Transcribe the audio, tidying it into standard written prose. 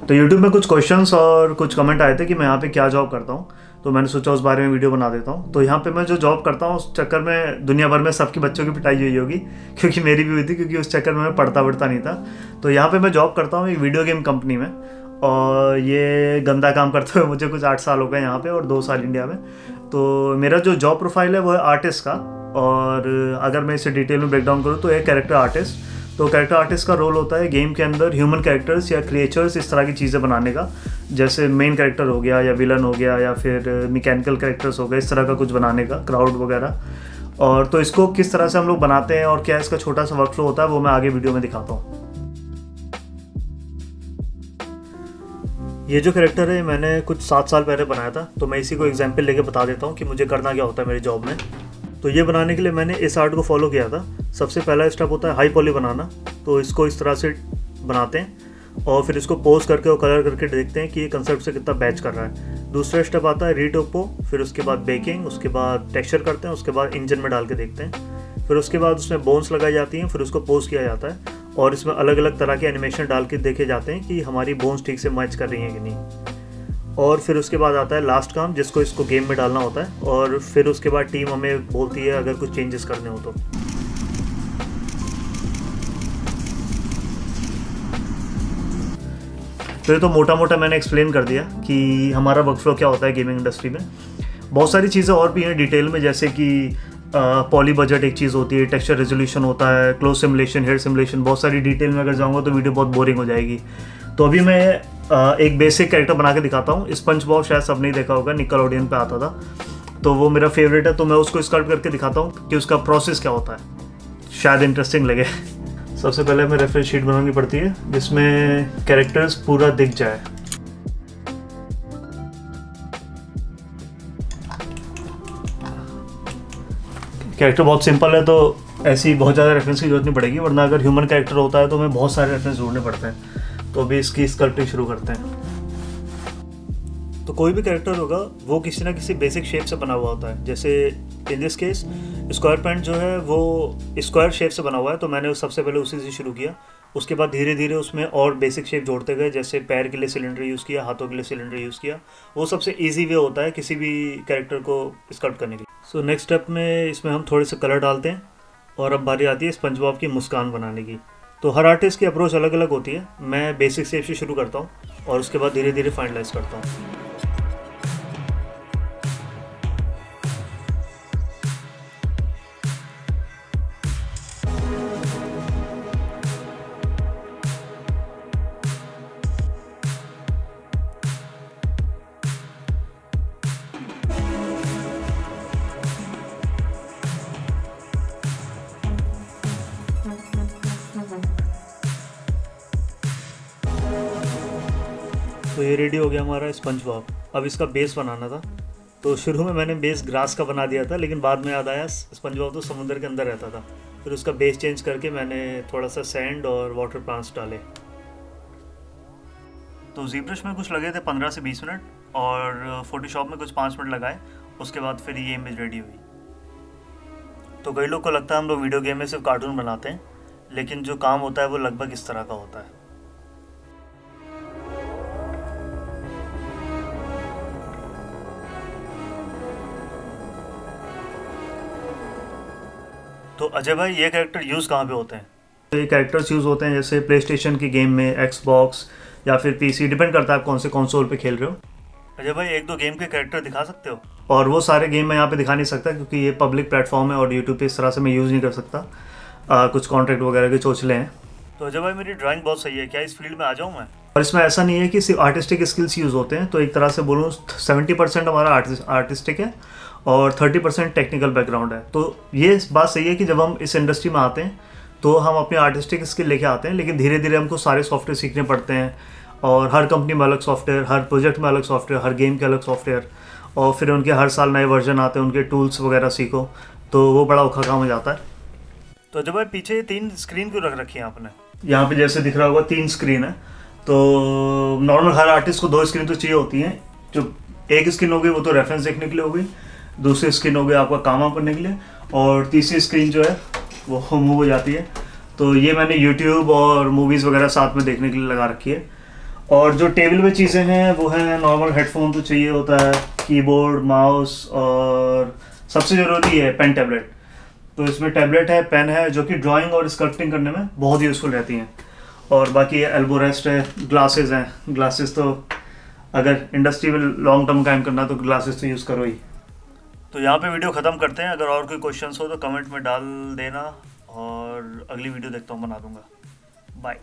तो YouTube में कुछ क्वेश्चंस और कुछ कमेंट आए थे कि मैं यहाँ पे क्या जॉब करता हूँ, तो मैंने सोचा उस बारे में वीडियो बना देता हूँ। तो यहाँ पे मैं जो जॉब करता हूँ उस चक्कर में दुनिया भर में सबकी बच्चों की पिटाई हुई होगी, क्योंकि मेरी भी हुई थी, क्योंकि उस चक्कर में मैं पढ़ता नहीं था। तो यहाँ पे मैं जॉब करता हूँ एक वीडियो गेम कंपनी में, और ये गंदा काम करते हुए मुझे कुछ 8 साल हो गए यहाँ पे और 2 साल इंडिया में। तो मेरा जो जॉब प्रोफाइल है वो है आर्टिस्ट का, और अगर मैं इसे डिटेल में ब्रेक डाउन करूँ तो एक कैरेक्टर आर्टिस्ट। तो कैरेक्टर आर्टिस्ट का रोल होता है गेम के अंदर ह्यूमन कैरेक्टर्स या क्रिएचर्स इस तरह की चीज़ें बनाने का, जैसे मेन कैरेक्टर हो गया या विलन हो गया या फिर मैकेनिकल कैरेक्टर्स हो गए, इस तरह का कुछ बनाने का, क्राउड वगैरह। और तो इसको किस तरह से हम लोग बनाते हैं और क्या इसका छोटा सा वर्क फ्लो होता है वो मैं आगे वीडियो में दिखाता हूँ। ये जो कैरेक्टर है मैंने कुछ 7 साल पहले बनाया था, तो मैं इसी को एग्जाम्पल लेके बता देता हूँ कि मुझे करना क्या होता है मेरी जॉब में। तो ये बनाने के लिए मैंने इस आर्ट को फॉलो किया था। सबसे पहला स्टेप होता है हाई पॉली बनाना, तो इसको इस तरह से बनाते हैं और फिर इसको पोज करके और कलर करके देखते हैं कि ये कंसेप्ट से कितना मैच कर रहा है। दूसरा स्टेप आता है रीटोपो, फिर उसके बाद बेकिंग, उसके बाद टेक्सचर करते हैं, उसके बाद इंजन में डाल के देखते हैं, फिर उसके बाद उसमें बोन्स लगाई जाती हैं, फिर उसको पोज किया जाता है और इसमें अलग अलग तरह के एनिमेशन डाल के देखे जाते हैं कि हमारी बोन्स ठीक से मैच कर रही हैं कि नहीं। और फिर उसके बाद आता है लास्ट काम, जिसको इसको गेम में डालना होता है, और फिर उसके बाद टीम हमें बोलती है अगर कुछ चेंजेस करने हो तो। ये तो मोटा मोटा मैंने एक्सप्लेन कर दिया कि हमारा वर्कफ्लो क्या होता है गेमिंग इंडस्ट्री में। बहुत सारी चीज़ें और भी हैं डिटेल में, जैसे कि पॉली बजट एक चीज़ होती है, टेक्सचर रेजोल्यूशन होता है, क्लोज सिमुलेशन, हेड सिमुलेशन, बहुत सारी डिटेल में अगर जाऊँगा तो वीडियो बहुत बोरिंग हो जाएगी। तो अभी मैं एक बेसिक कैरेक्टर बना के दिखाता हूँ। स्पंज बॉब शायद सब नहीं देखा होगा, निकलोडियन पे आता था, तो वो मेरा फेवरेट है। तो मैं उसको स्कल्प्ट करके दिखाता हूँ कि उसका प्रोसेस क्या होता है, शायद इंटरेस्टिंग लगे। सबसे पहले हमें रेफरेंस शीट बनानी पड़ती है जिसमें कैरेक्टर्स पूरा दिख जाए। कैरेक्टर बहुत सिंपल है तो ऐसी बहुत ज़्यादा रेफरेंस की जरूरत नहीं पड़ेगी, वरना अगर ह्यूमन कैरेक्टर होता है तो हमें बहुत सारे रेफरेंस ढूंढने पड़ते हैं। तो अभी इसकी स्कल्पटिंग शुरू करते हैं। तो कोई भी कैरेक्टर होगा वो किसी ना किसी बेसिक शेप से बना हुआ होता है। जैसे in this case square pant जो है वो स्क्वायर शेप से बना हुआ है, तो मैंने सबसे पहले उसी से शुरू किया। उसके बाद धीरे धीरे उसमें और बेसिक शेप जोड़ते गए, जैसे पैर के लिए सिलेंडर यूज़ किया, हाथों के लिए सिलेंडर यूज़ किया। वो सबसे ईजी वे होता है किसी भी कैरेक्टर को स्कल्प्ट करने के लिए। सो नेक्स्ट स्टेप में इसमें हम थोड़े से कलर डालते हैं और अब बारी आती है स्पंज बॉब की मुस्कान बनाने की। तो हर आर्टिस्ट की अप्रोच अलग अलग होती है। मैं बेसिक शेप से शुरू करता हूँ और उसके बाद धीरे धीरे फाइनलाइज करता हूँ। तो ये रेडी हो गया हमारा स्पंज बॉब। अब इसका बेस बनाना था, तो शुरू में मैंने बेस ग्रास का बना दिया था, लेकिन बाद में याद आया स्पंज बॉब तो समुद्र के अंदर रहता था। फिर उसका बेस चेंज करके मैंने थोड़ा सा सैंड और वाटर प्लांट्स डाले। तो ज़ीब्रश में कुछ लगे थे 15 से 20 मिनट और फोटोशॉप में कुछ 5 मिनट लगाए। उसके बाद फिर ये इमेज रेडी हुई। तो कई लोग को लगता है हम लोग वीडियो गेम में सिर्फ कार्टून बनाते हैं, लेकिन जो काम होता है वो लगभग इस तरह का होता है। तो अजय भाई, ये कैरेक्टर यूज़ कहाँ पे होते हैं? तो ये कैरेक्टर्स यूज़ होते हैं जैसे प्ले स्टेशन की गेम में, एक्सबॉक्स या फिर पीसी, डिपेंड करता है आप कौन से कंसोल पे खेल रहे हो। अजय भाई, 1-2 गेम के कैरेक्टर दिखा सकते हो? और वो सारे गेम मैं यहाँ पे दिखा नहीं सकता क्योंकि ये पब्लिक प्लेटफॉर्म है और यूट्यूब पे इस तरह से मैं यूज़ नहीं कर सकता, कुछ कॉन्ट्रैक्ट वगैरह के चोचले हैं। तो अजय भाई, मेरी ड्राइंग बहुत सही है, क्या इस फील्ड में आ जाऊँ मैं? और इसमें ऐसा नहीं है कि सिर्फ आर्टिस्टिक स्किल्स यूज़ होते हैं। तो एक तरह से बोलूँ 70% हमारा आर्टिस्टिक है और 30% टेक्निकल बैकग्राउंड है। तो ये बात सही है कि जब हम इस इंडस्ट्री में आते हैं तो हम अपने आर्टिस्टिक स्किल लेके आते हैं, लेकिन धीरे धीरे हमको सारे सॉफ्टवेयर सीखने पड़ते हैं और हर कंपनी में अलग सॉफ्टवेयर, हर प्रोजेक्ट में अलग सॉफ्टवेयर, हर गेम के अलग सॉफ्टवेयर, और फिर उनके हर साल नए वर्जन आते हैं, उनके टूल्स वगैरह सीखो, तो वो बड़ा औखा काम हो जाता है। तो जब भाई पीछे 3 स्क्रीन क्यों रख रखी है आपने? यहाँ पे जैसे दिख रहा होगा 3 स्क्रीन है। तो नॉर्मल हर आर्टिस्ट को 2 स्क्रीन तो चाहिए होती हैं। जो एक स्क्रीन हो गई वो तो रेफरेंस देखने के लिए हो गई, दूसरी स्क्रीन हो गई आपका काम वाम करने के लिए, और तीसरी स्क्रीन जो है वो मूव हो जाती है। तो ये मैंने यूट्यूब और मूवीज़ वगैरह साथ में देखने के लिए लगा रखी है। और जो टेबल पे चीज़ें हैं वो है नॉर्मल हेडफोन तो चाहिए होता है, कीबोर्ड, माउस, और सबसे ज़रूरी है पेन टैबलेट। तो इसमें टैबलेट है, पेन है, जो कि ड्राइंग और स्कल्पटिंग करने में बहुत यूज़फुल रहती हैं। और बाकी एल्बो रेस्ट है, ग्लासेस हैं। ग्लासेस तो अगर इंडस्ट्री में लॉन्ग टर्म काम करना तो ग्लासेस तो यूज़ करो ही। तो यहाँ पे वीडियो ख़त्म करते हैं। अगर और कोई क्वेश्चंस हो तो कमेंट में डाल देना, और अगली वीडियो देखता हूँ, बना दूँगा। बाय।